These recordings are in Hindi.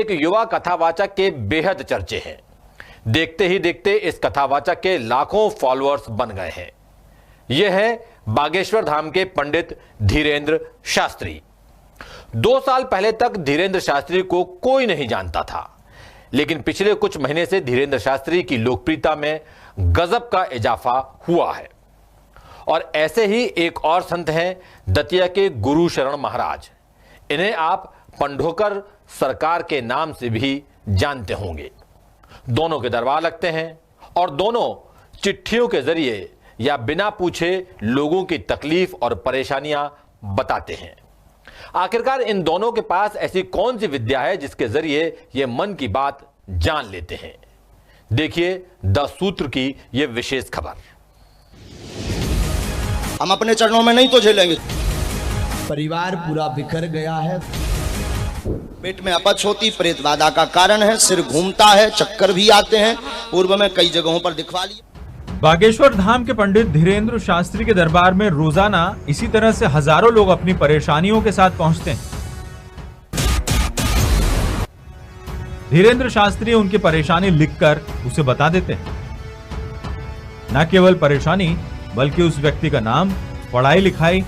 एक युवा कथावाचक के बेहद चर्चे हैं। देखते ही देखते इस कथावाचक के लाखों फॉलोअर्स बन गए हैं। यह है बागेश्वर धाम के पंडित धीरेंद्र शास्त्री। 2 साल पहले तक धीरेंद्र शास्त्री को कोई नहीं जानता था, लेकिन पिछले कुछ महीने से धीरेंद्र शास्त्री की लोकप्रियता में गजब का इजाफा हुआ है। और ऐसे ही एक और संत हैं दतिया के गुरु शरण महाराज। इन्हें आप पंडोकर सरकार के नाम से भी जानते होंगे। दोनों के दरबार लगते हैं और दोनों चिट्ठियों के जरिए या बिना पूछे लोगों की तकलीफ और परेशानियां बताते हैं। आखिरकार इन दोनों के पास ऐसी कौन सी विद्या है जिसके जरिए ये मन की बात जान लेते हैं? देखिए द सूत्र की यह विशेष खबर। हम अपने चरणों में नहीं तो झेलेंगे। परिवार पूरा बिखर गया है। पेट में अपच होती प्रेत बाधा का कारण है। सिर घूमता है, चक्कर भी आते हैं। पूर्व में कई जगहों पर दिखवा लिया। बागेश्वर धाम के पंडित धीरेंद्र शास्त्री के दरबार में रोजाना इसी तरह से हजारों लोग अपनी परेशानियों के साथ पहुंचते हैं। धीरेंद्र शास्त्री उनकी परेशानी लिखकर उसे बता देते हैं। न केवल परेशानी बल्कि उस व्यक्ति का नाम, पढ़ाई लिखाई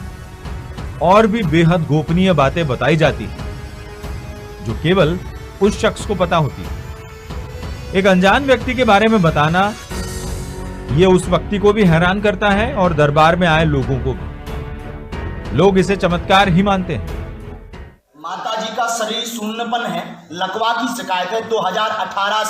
और भी बेहद गोपनीय बातें बताई जाती हैं जो केवल उस शख्स को पता होती है। एक अनजान व्यक्ति के बारे में बताना यह उस व्यक्ति को भी हैरान करता है और दरबार में आए लोगों को भी। लोग इसे चमत्कार ही मानते हैं। माता जी का शरीर शून्यपन है, लकवा की शिकायत है 2018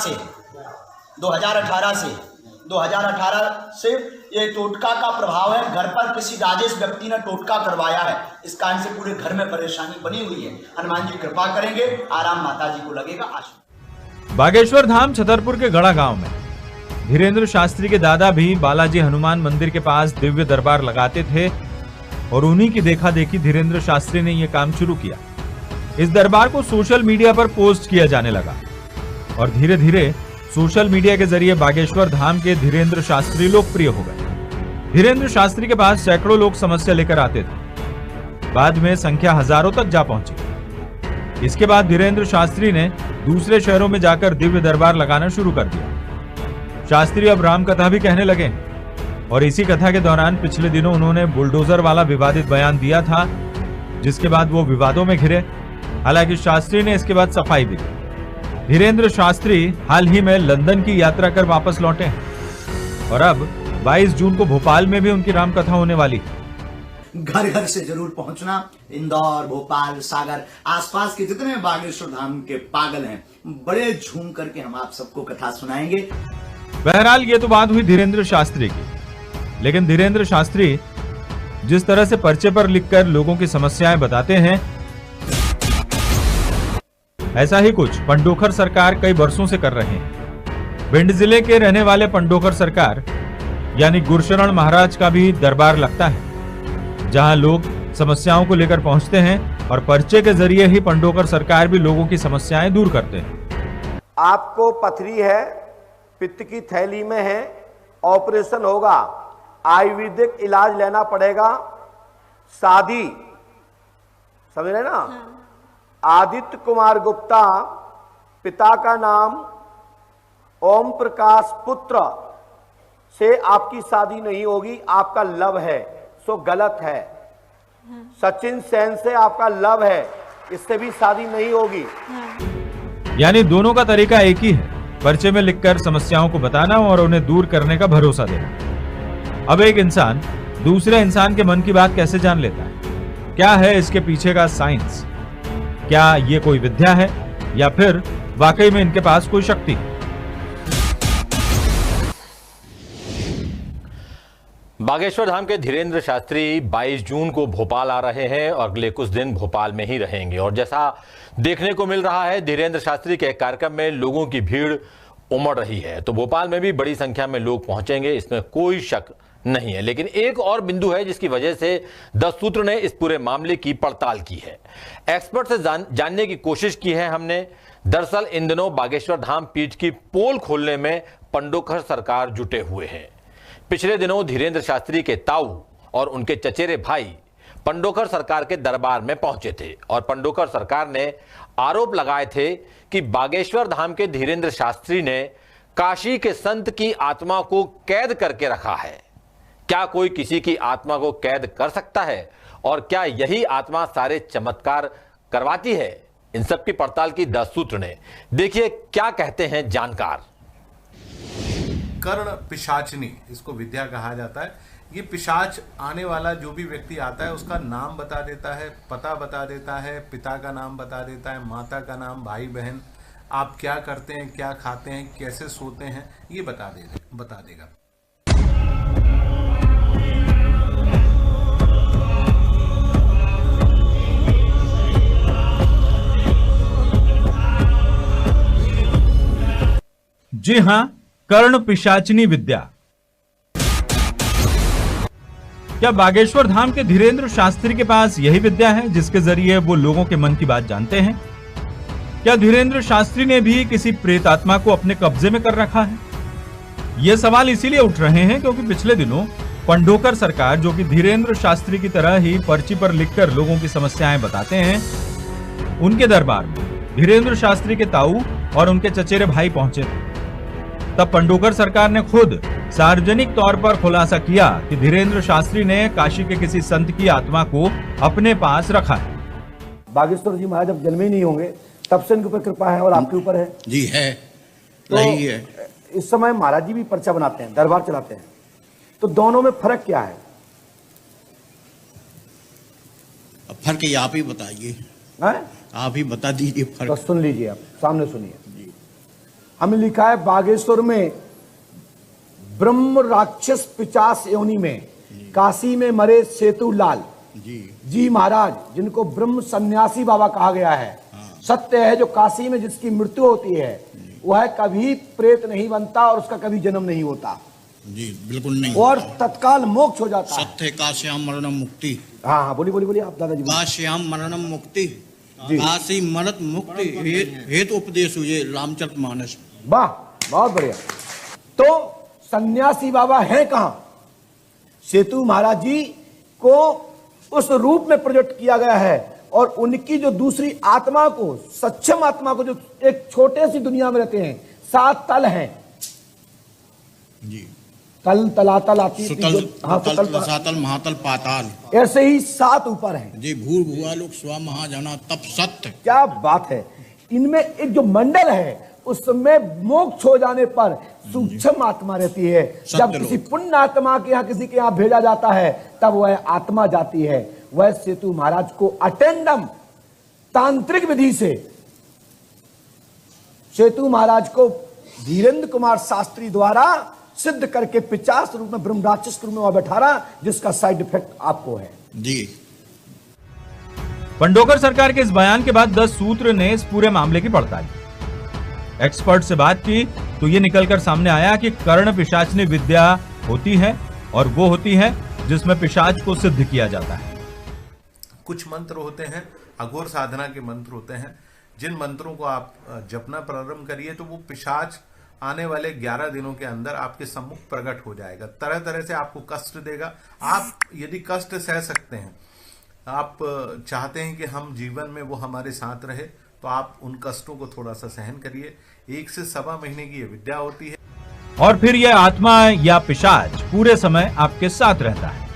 से ये टोटका का प्रभाव है। घर पर किसी राजेश व्यक्ति ने टोटका करवाया है। इस कारण से पूरे घर में परेशानी बनी हुई है। हनुमान जी कृपा करेंगे, आराम माता जी को लगेगा। आशीर्वाद। बागेश्वर धाम छतरपुर के गढ़ा गांव में धीरेंद्र शास्त्री के दादा भी बालाजी हनुमान मंदिर के पास दिव्य दरबार लगाते थे और उन्हीं की देखा देखी धीरेंद्र शास्त्री ने यह काम शुरू किया। इस दरबार को सोशल मीडिया पर पोस्ट किया जाने लगा और धीरे धीरे सोशल मीडिया के जरिए बागेश्वर धाम के धीरेंद्र शास्त्री लोकप्रिय हो गए। धीरेंद्र शास्त्री के पास सैकड़ों लोग समस्या लेकर आते थे। बाद में संख्या हजारों तक जा पहुंची। इसके बाद धीरेंद्र शास्त्री ने दूसरे शहरों में जाकर दिव्य दरबार लगाना शुरू कर दिया। शास्त्री अब राम कथा भी कहने लगे और इसी कथा के दौरान पिछले दिनों उन्होंने बुलडोजर वाला विवादित बयान दिया था, जिसके बाद वो विवादों में घिरे। हालांकि शास्त्री ने इसके बाद सफाई भी दी। धीरेंद्र शास्त्री हाल ही में लंदन की यात्रा कर वापस लौटे हैं और अब 22 जून को भोपाल में भी उनकी रामकथा होने वाली है। घर घर से जरूर पहुंचना। इंदौर, भोपाल, सागर, आसपास के जितने बागेश्वर धाम के पागल हैं, बड़े झूम करके हम आप सबको कथा सुनाएंगे। बहरहाल ये तो बात हुई धीरेंद्र शास्त्री की, लेकिन धीरेंद्र शास्त्री जिस तरह से पर्चे पर लिखकर लोगों की समस्याएं बताते हैं, ऐसा ही कुछ पंडोकर सरकार कई वर्षों से कर रहे हैं। भिंड जिले के रहने वाले पंडोकर सरकार यानी गुरुशरण महाराज का भी दरबार लगता है, जहां लोग समस्याओं को लेकर पहुंचते हैं और पर्चे के जरिए ही पंडोकर सरकार भी लोगों की समस्याएं दूर करते हैं। आपको पथरी है, पित्त की थैली में है, ऑपरेशन होगा, आयुर्वेदिक इलाज लेना पड़ेगा, शादी, समझ रहे ना? आदित्य कुमार गुप्ता, पिता का नाम ओम प्रकाश पुत्र से आपकी शादी नहीं होगी, आपका लव है, सो गलत है। सचिन सेन से आपका लव है, इससे भी शादी नहीं होगी। यानी दोनों का तरीका एक ही है, पर्चे में लिखकर समस्याओं को बताना और उन्हें दूर करने का भरोसा देना। अब एक इंसान दूसरे इंसान के मन की बात कैसे जान लेता है? क्या है इसके पीछे का साइंस? क्या ये कोई विद्या है या फिर वाकई में इनके पास कोई शक्ति है? बागेश्वर धाम के धीरेंद्र शास्त्री 22 जून को भोपाल आ रहे हैं और अगले कुछ दिन भोपाल में ही रहेंगे। और जैसा देखने को मिल रहा है, धीरेंद्र शास्त्री के कार्यक्रम में लोगों की भीड़ उमड़ रही है, तो भोपाल में भी बड़ी संख्या में लोग पहुंचेंगे, इसमें कोई शक नहीं है। लेकिन एक और बिंदु है जिसकी वजह से 10 सूत्र ने इस पूरे मामले की पड़ताल की है। एक्सपर्ट से जानने की कोशिश की है हमने। दरअसल इन दिनों बागेश्वर धाम पीठ की पोल खोलने में पंडोकर सरकार जुटे हुए हैं। पिछले दिनों धीरेंद्र शास्त्री के ताऊ और उनके चचेरे भाई पंडोकर सरकार के दरबार में पहुंचे थे और पंडोकर सरकार ने आरोप लगाए थे कि बागेश्वर धाम के धीरेंद्र शास्त्री ने काशी के संत की आत्मा को कैद करके रखा है। क्या कोई किसी की आत्मा को कैद कर सकता है? और क्या यही आत्मा सारे चमत्कार करवाती है? इन सब की पड़ताल की 10 सूत्र ने। देखिए क्या कहते हैं जानकार। कर्ण पिशाचनी, इसको विद्या कहा जाता है। ये पिशाच आने वाला जो भी व्यक्ति आता है उसका नाम बता देता है, पता बता देता है, पिता का नाम बता देता है, माता का नाम, भाई बहन, आप क्या करते हैं, क्या खाते हैं, कैसे सोते हैं, ये बता देगा। जी हां, कर्ण पिशाचनी विद्या। क्या बागेश्वर धाम के धीरेंद्र शास्त्री के पास यही विद्या है जिसके जरिए वो लोगों के मन की बात जानते हैं? क्या धीरेंद्र शास्त्री ने भी किसी प्रेत आत्मा को अपने कब्जे में कर रखा है? ये सवाल इसीलिए उठ रहे हैं क्योंकि पिछले दिनों पंडोकर सरकार, जो कि धीरेंद्र शास्त्री की तरह ही पर्ची पर लिखकर लोगों की समस्याएं बताते हैं, उनके दरबार में धीरेंद्र शास्त्री के ताऊ और उनके चचेरे भाई पहुंचे थे। तब पंडोकर सरकार ने खुद सार्वजनिक तौर पर खुलासा किया कि धीरेंद्र शास्त्री ने काशी के किसी संत की आत्मा को अपने पास रखा है। बागेश्वर जी महाराज जब जन्मे नहीं होंगे तब से इनके ऊपर कृपा है और आपके ऊपर है जी, है तो रही है। इस समय महाराज जी भी पर्चा बनाते हैं, दरबार चलाते हैं, तो दोनों में फर्क क्या है? अब फर्क ये आप ही बताइए, आप ही बता दीजिए फर्क। तो सुन लीजिए, आप सामने सुनिए। हमें लिखा है बागेश्वर में ब्रह्म राक्षस पिचास योनि में काशी में मरे सेतु लाल जी महाराज, जिनको ब्रह्म सन्यासी बाबा कहा गया है। सत्य है जो काशी में जिसकी मृत्यु होती है वह कभी प्रेत नहीं बनता और उसका कभी जन्म नहीं होता जी, बिल्कुल नहीं, और तत्काल मोक्ष हो जाता है। सत्य काश्याम मरणम मुक्ति। हाँ हाँ, बोलिए आप दादाजी। काश्याम मरणम मुक्ति, काशी मरत मुक्ति हेतु उपदेश हुए रामचरितमानस। वाह, बहुत बढ़िया। तो सन्यासी बाबा हैं कहां? सेतु महाराज जी को उस रूप में प्रोजेक्ट किया गया है और उनकी जो दूसरी आत्मा को, सक्षम आत्मा को, जो एक छोटे सी दुनिया में रहते हैं, 7 तल हैं जी, तल तलातल आती, सातल महातल पाताल, ऐसे ही 7 ऊपर हैं जी। भूर भुआ लोग स्व महाजना तप सत्य। क्या बात है। इनमें एक जो मंडल है उसमें मोक्ष हो जाने पर सूक्ष्म आत्मा रहती है। जब किसी पुण्य आत्मा के यहाँ, किसी के यहाँ भेजा जाता है तब वह आत्मा जाती है। वह सेतु महाराज को अटेंडम तांत्रिक विधि से सेतु महाराज को धीरेंद्र कुमार शास्त्री द्वारा सिद्ध करके 50 रूप में ब्रह्म राक्षस के रूप में वह बैठा रहा, जिसका साइड इफेक्ट आपको है जी। पंडोकर सरकार के इस बयान के बाद 10 सूत्र ने इस पूरे मामले की पड़ताल की। एक्सपर्ट से बात की तो ये निकलकर सामने आया कि कर्ण पिशाचनी विद्या होती है और वो होती है जिसमें पिशाच को सिद्ध किया जाता है। कुछ मंत्र होते हैं, अघोर साधना के मंत्र होते हैं, जिन मंत्रों को आप जपना प्रारंभ करिए तो वो पिशाच आने वाले 11 दिनों के अंदर आपके सम्मुख प्रकट हो जाएगा। तरह तरह से आपको कष्ट देगा। आप यदि कष्ट सह सकते हैं, आप चाहते हैं कि हम जीवन में वो हमारे साथ रहे, तो आप उन कष्टों को थोड़ा सा सहन करिए। 1 से सवा महीने की ये विद्या होती है और फिर यह आत्मा या पिशाच पूरे समय आपके साथ रहता है।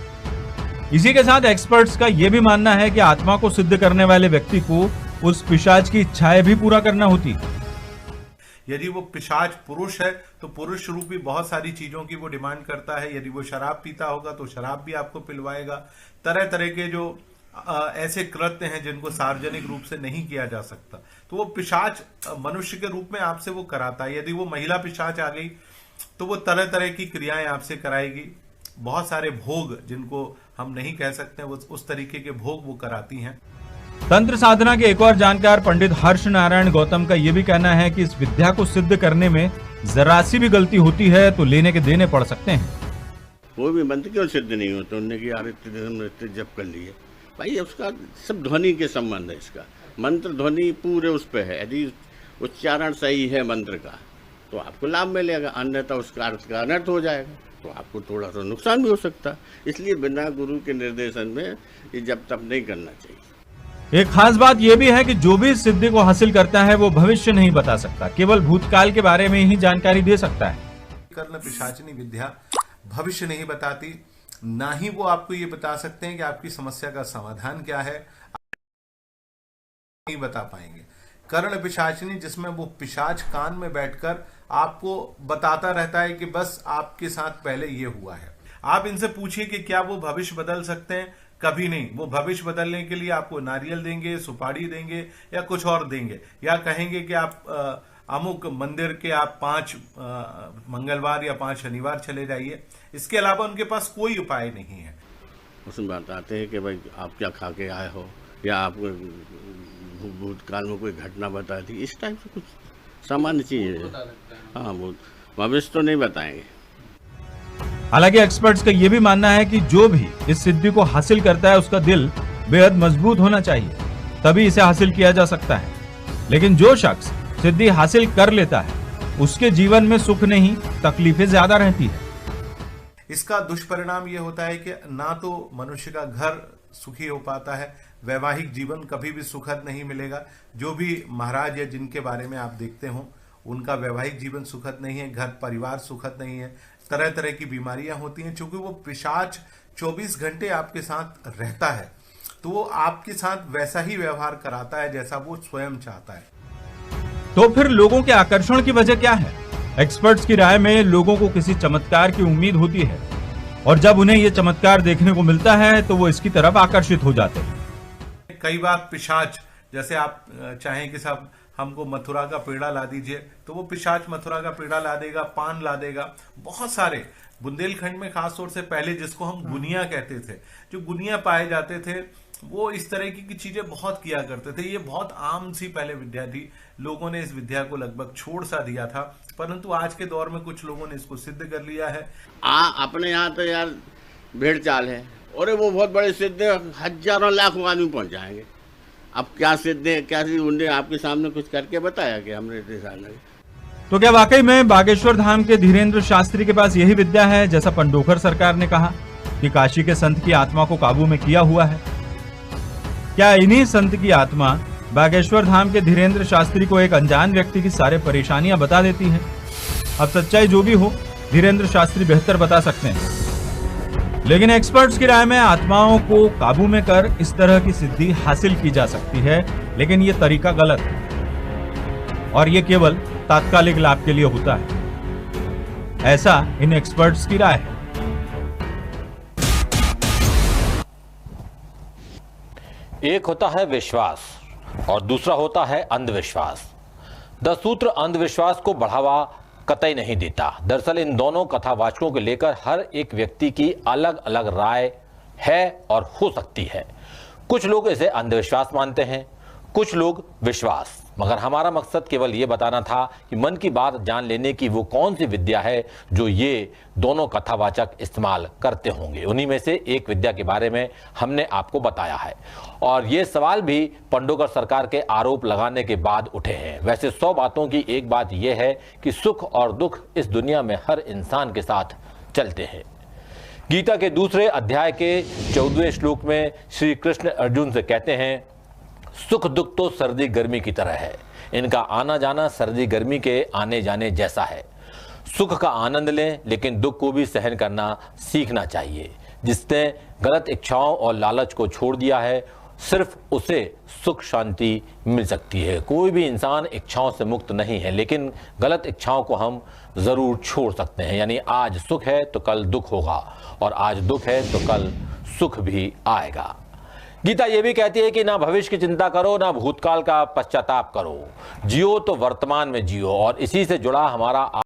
इसी के साथ एक्सपर्ट्स का यह भी मानना है कि आत्मा को सिद्ध करने वाले व्यक्ति को उस पिशाच की इच्छाएं भी पूरा करना होती है। यदि वो पिशाच पुरुष है तो पुरुष रूपी बहुत सारी चीजों की वो डिमांड करता है। यदि वो शराब पीता होगा तो शराब भी आपको पिलवाएगा। तरह तरह के जो ऐसे कृत्य हैं जिनको सार्वजनिक रूप से नहीं किया जा सकता, तो वो पिशाच मनुष्य के रूप में आपसे वो कराता है। यदि वो महिला पिशाच आ गई तो वो तरह तरह की क्रियाएं आपसे कराएगी। बहुत सारे भोग जिनको हम नहीं कह सकते, वो उस तरीके के भोग वो कराती हैं। तंत्र साधना के एक और जानकार पंडित हर्ष नारायण गौतम का यह भी कहना है कि इस विद्या को सिद्ध करने में जरा सी भी गलती होती है तो लेने के देने पड़ सकते हैं। कोई भी मंत्र क्यों सिद्ध नहीं होता? उन्होंने कि यार जप कर लिए भाई, उसका सब ध्वनि के संबंध है। इसका मंत्र ध्वनि पूरे उस पे है। यदि उच्चारण सही है मंत्र का तो आपको लाभ मिलेगा, अन्यथा उसका अर्थ का अनर्थ हो जाएगा, तो आपको थोड़ा सा नुकसान भी हो सकता है। इसलिए बिना गुरु के निर्देशन में ये जब तब नहीं करना चाहिए। एक खास बात यह भी है कि जो भी इस सिद्धि को हासिल करता है वो भविष्य नहीं बता सकता, केवल भूतकाल के बारे में ही जानकारी दे सकता है। कर्ण पिशाचिनी विद्या भविष्य नहीं बताती, ना ही वो आपको ये बता सकते हैं कि आपकी समस्या का समाधान क्या है, नहीं बता पाएंगे। कर्ण पिशाचिनी जिसमें वो पिशाच कान में बैठकर आपको बताता रहता है कि बस आपके साथ पहले ये हुआ है। आप इनसे पूछिए कि क्या वो भविष्य बदल सकते हैं? कभी नहीं। वो भविष्य बदलने के लिए आपको नारियल देंगे, सुपारी देंगे या कुछ और देंगे, या कहेंगे कि आप अमुक मंदिर के आप 5 मंगलवार या 5 शनिवार चले जाइए। इसके अलावा उनके पास कोई उपाय नहीं है। उसमें बताते हैं कि भाई आप क्या खा के आए हो, या आप भूतकाल में कोई घटना बता दी, इस टाइप से कुछ सामान्य चीज है। हाँ, वो भविष्य तो नहीं बताएंगे। हालांकि एक्सपर्ट्स का यह भी मानना है कि जो भी इस सिद्धि को हासिल करता है उसका दिल बेहद मजबूत होना चाहिए, तभी इसे हासिल किया जा सकता है। लेकिन जो शख्स सिद्धि हासिल कर लेता है उसके जीवन में सुख नहीं, तकलीफें ज्यादा रहती है। इसका दुष्परिणाम यह होता है कि ना तो मनुष्य का घर सुखी हो पाता है, वैवाहिक जीवन कभी भी सुखद नहीं मिलेगा। जो भी महाराज या जिनके बारे में आप देखते हो उनका वैवाहिक जीवन सुखद नहीं है, घर परिवार सुखद नहीं है, तरह तरह की बीमारियां होती हैं। चूंकि वो पिशाच 24 घंटे आपके साथ रहता है तो वो आपके साथ वैसा ही व्यवहार कराता है जैसा वो स्वयं चाहता है। तो फिर लोगों के आकर्षण की वजह क्या है? एक्सपर्ट्स की राय में लोगों को किसी चमत्कार की उम्मीद होती है, और जब उन्हें यह चमत्कार देखने को मिलता है तो वो इसकी तरफ आकर्षित हो जाते हैं। कई बार पिशाच, जैसे आप चाहें कि साहब हमको मथुरा का पेड़ा ला दीजिए, तो वो पिशाच मथुरा का पेड़ा ला देगा, पान ला देगा। बहुत सारे बुंदेलखंड में खासतौर से पहले जिसको हम गुनिया कहते थे, जो गुनिया पाए जाते थे, वो इस तरह की चीजें बहुत किया करते थे। ये बहुत आम सी पहले विद्या थी, लोगों ने इस विद्या को लगभग छोड़ सा दिया था, परंतु आज के दौर में कुछ लोगों ने इसको सिद्ध कर लिया है। अपने यहाँ तो यार भेड़ चाल है, और वो बहुत बड़े सिद्ध हजारों लाखों आदमी पहुंच जाएंगे। अब क्या सिद्ध है, क्या उन्होंने आपके सामने कुछ करके बताया कि हमने तो क्या वाकई में बागेश्वर धाम के धीरेन्द्र शास्त्री के पास यही विद्या है जैसा पंडोखर सरकार ने कहा कि काशी के संत की आत्मा को काबू में किया हुआ है? क्या इन्हीं संत की आत्मा बागेश्वर धाम के धीरेन्द्र शास्त्री को एक अनजान व्यक्ति की सारे परेशानियां बता देती है? अब सच्चाई जो भी हो, धीरेन्द्र शास्त्री बेहतर बता सकते हैं। लेकिन एक्सपर्ट्स की राय में आत्माओं को काबू में कर इस तरह की सिद्धि हासिल की जा सकती है, लेकिन यह तरीका गलत है और यह केवल तात्कालिक लाभ के लिए होता है, ऐसा इन एक्सपर्ट्स की राय है। एक होता है विश्वास और दूसरा होता है अंधविश्वास। द सूत्र अंधविश्वास को बढ़ावा कतई नहीं देता। दरअसल इन दोनों कथावाचकों को लेकर हर एक व्यक्ति की अलग अलग राय है और हो सकती है। कुछ लोग इसे अंधविश्वास मानते हैं, कुछ लोग विश्वास। मगर हमारा मकसद केवल ये बताना था कि मन की बात जान लेने की वो कौन सी विद्या है जो ये दोनों कथावाचक इस्तेमाल करते होंगे। उन्हीं में से एक विद्या के बारे में हमने आपको बताया है, और ये सवाल भी पंडोकर सरकार के आरोप लगाने के बाद उठे हैं। वैसे 100 बातों की एक बात यह है कि सुख और दुख इस दुनिया में हर इंसान के साथ चलते हैं। गीता के दूसरे अध्याय के 14वें श्लोक में श्री कृष्ण अर्जुन से कहते हैं, सुख दुख तो सर्दी गर्मी की तरह है, इनका आना जाना सर्दी गर्मी के आने जाने जैसा है। सुख का आनंद लें, लेकिन दुख को भी सहन करना सीखना चाहिए। जिसने गलत इच्छाओं और लालच को छोड़ दिया है, सिर्फ उसे सुख शांति मिल सकती है। कोई भी इंसान इच्छाओं से मुक्त नहीं है, लेकिन गलत इच्छाओं को हम जरूर छोड़ सकते हैं। यानी आज सुख है तो कल दुख होगा, और आज दुख है तो कल सुख भी आएगा। गीता ये भी कहती है कि ना भविष्य की चिंता करो, ना भूतकाल का पश्चाताप करो, जियो तो वर्तमान में जियो। और इसी से जुड़ा हमारा